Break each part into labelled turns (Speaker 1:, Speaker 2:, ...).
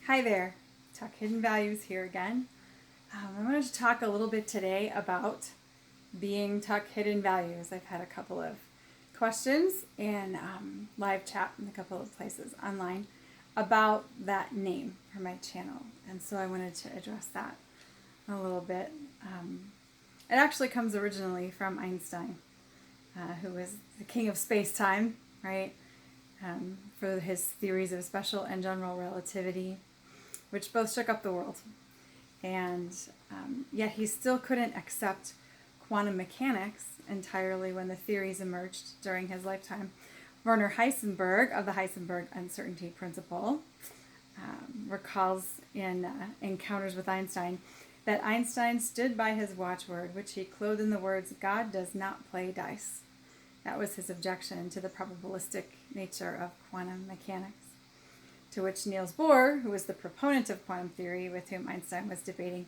Speaker 1: Hi there, Talk Hidden Values here again. I wanted to talk a little bit today about being Tuck Hidden Values. I've had a couple of questions in live chat in a couple of places online about that name for my channel, and so I wanted to address that a little bit. It actually comes originally from Einstein, who was the king of space-time, right? For his theories of special and general relativity, which both shook up the world. And yet he still couldn't accept quantum mechanics entirely when the theories emerged during his lifetime. Werner Heisenberg of the Heisenberg uncertainty principle recalls in Encounters with Einstein that Einstein stood by his watchword, which he clothed in the words, "God does not play dice." That was his objection to the probabilistic nature of quantum mechanics. To which Niels Bohr, who was the proponent of quantum theory with whom Einstein was debating,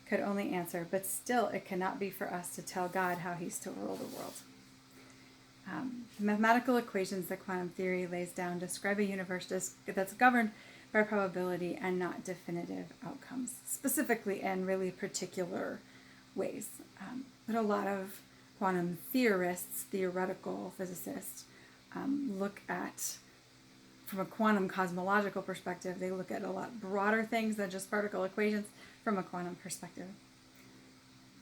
Speaker 1: could only answer, "But still it cannot be for us to tell God how he's to rule the world." The mathematical equations that quantum theory lays down describe a universe that's governed by probability and not definitive outcomes, specifically in really particular ways. But a lot of quantum theorists, theoretical physicists, look at, from a quantum cosmological perspective, they look at a lot broader things than just particle equations from a quantum perspective.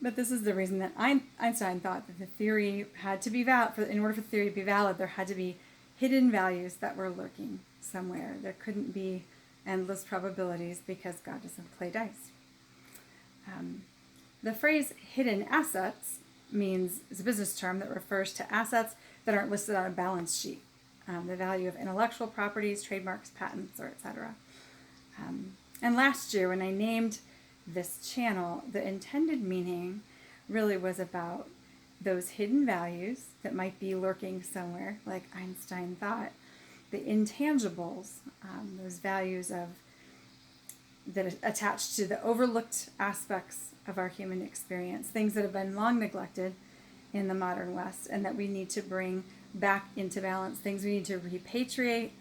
Speaker 1: But this is the reason that Einstein thought that the theory had to be valid. In order for the theory to be valid, there had to be hidden values that were lurking somewhere. There couldn't be endless probabilities because God doesn't play dice. The phrase hidden assets is a business term that refers to assets that aren't listed on a balance sheet. The value of intellectual properties, trademarks, patents, or etc. And last year, when I named this channel, the intended meaning really was about those hidden values that might be lurking somewhere, like Einstein thought. The intangibles, those values that attach to the overlooked aspects of our human experience, things that have been long neglected in the modern West and that we need to bring back into balance, things we need to repatriate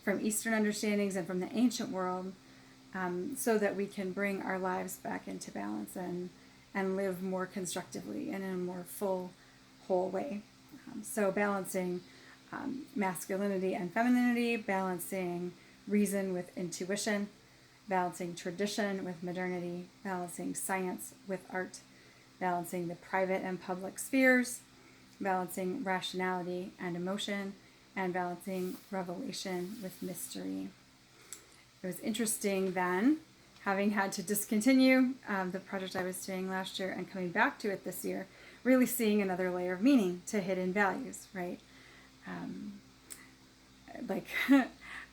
Speaker 1: from Eastern understandings and from the ancient world, so that we can bring our lives back into balance and live more constructively and in a more full, whole way. So balancing masculinity and femininity, balancing reason with intuition, balancing tradition with modernity, balancing science with art, balancing the private and public spheres, balancing rationality and emotion, and balancing revelation with mystery. It was interesting then, having had to discontinue the project I was doing last year and coming back to it this year, really seeing another layer of meaning to hidden values, right?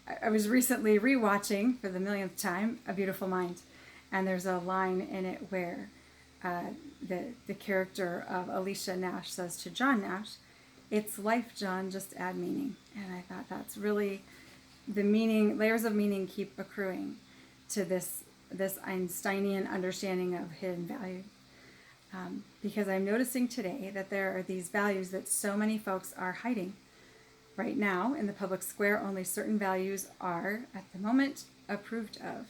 Speaker 1: I was recently rewatching for the millionth time A Beautiful Mind, and there's a line in it where the character of Alicia Nash says to John Nash, "It's life, John, just add meaning." And I thought that's really the meaning, layers of meaning keep accruing to this Einsteinian understanding of hidden value. Because I'm noticing today that there are these values that so many folks are hiding. Right now, in the public square, only certain values are, at the moment, approved of.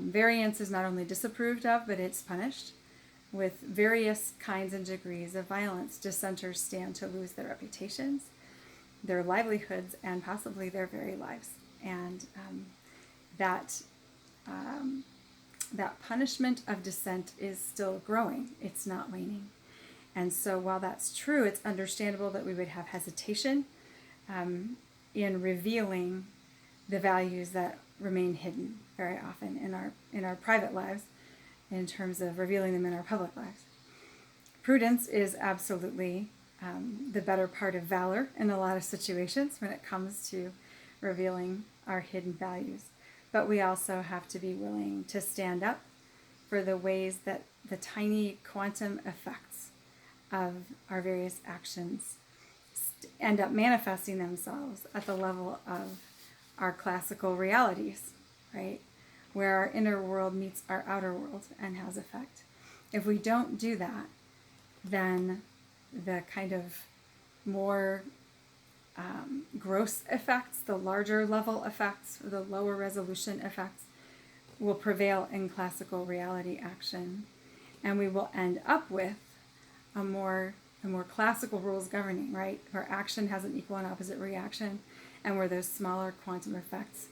Speaker 1: Variance is not only disapproved of, but it's punished. With various kinds and degrees of violence, dissenters stand to lose their reputations, their livelihoods, and possibly their very lives. And that punishment of dissent is still growing. It's not waning. And so while that's true, it's understandable that we would have hesitation in revealing the values that remain hidden very often in our private lives, in terms of revealing them in our public lives. Prudence is absolutely the better part of valor in a lot of situations when it comes to revealing our hidden values. But we also have to be willing to stand up for the ways that the tiny quantum effects of our various actions end up manifesting themselves at the level of our classical realities, right? Where our inner world meets our outer world and has effect. If we don't do that, then the kind of more gross effects, the larger level effects, the lower resolution effects, will prevail in classical reality action, and we will end up with a more classical rules governing, right? Where action has an equal and opposite reaction, and where those smaller quantum effects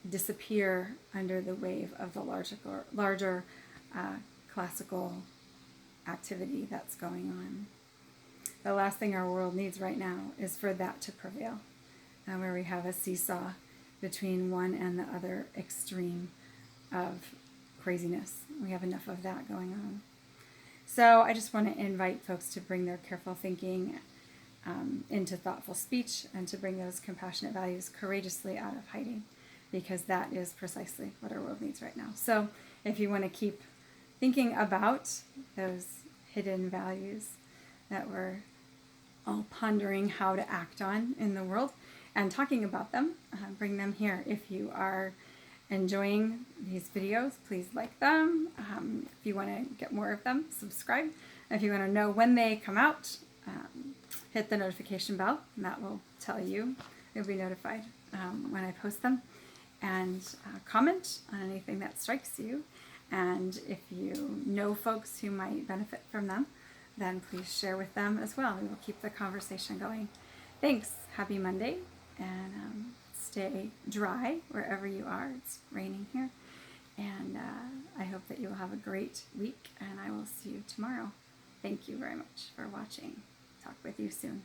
Speaker 1: disappear under the wave of the larger classical activity that's going on. The last thing our world needs right now is for that to prevail, where we have a seesaw between one and the other extreme of craziness. We have enough of that going on. So I just want to invite folks to bring their careful thinking into thoughtful speech, and to bring those compassionate values courageously out of hiding, because that is precisely what our world needs right now. So if you want to keep thinking about those hidden values that we're all pondering how to act on in the world and talking about them, bring them here. If you are enjoying these videos, please like them. If you want to get more of them, subscribe. If you want to know when they come out, hit the notification bell, and that will tell you. You'll be notified when I post them. And comment on anything that strikes you. And if you know folks who might benefit from them, then please share with them as well. We will keep the conversation going. Thanks. Happy Monday. And stay dry wherever you are. It's raining here. And I hope that you will have a great week. And I will see you tomorrow. Thank you very much for watching. Talk with you soon.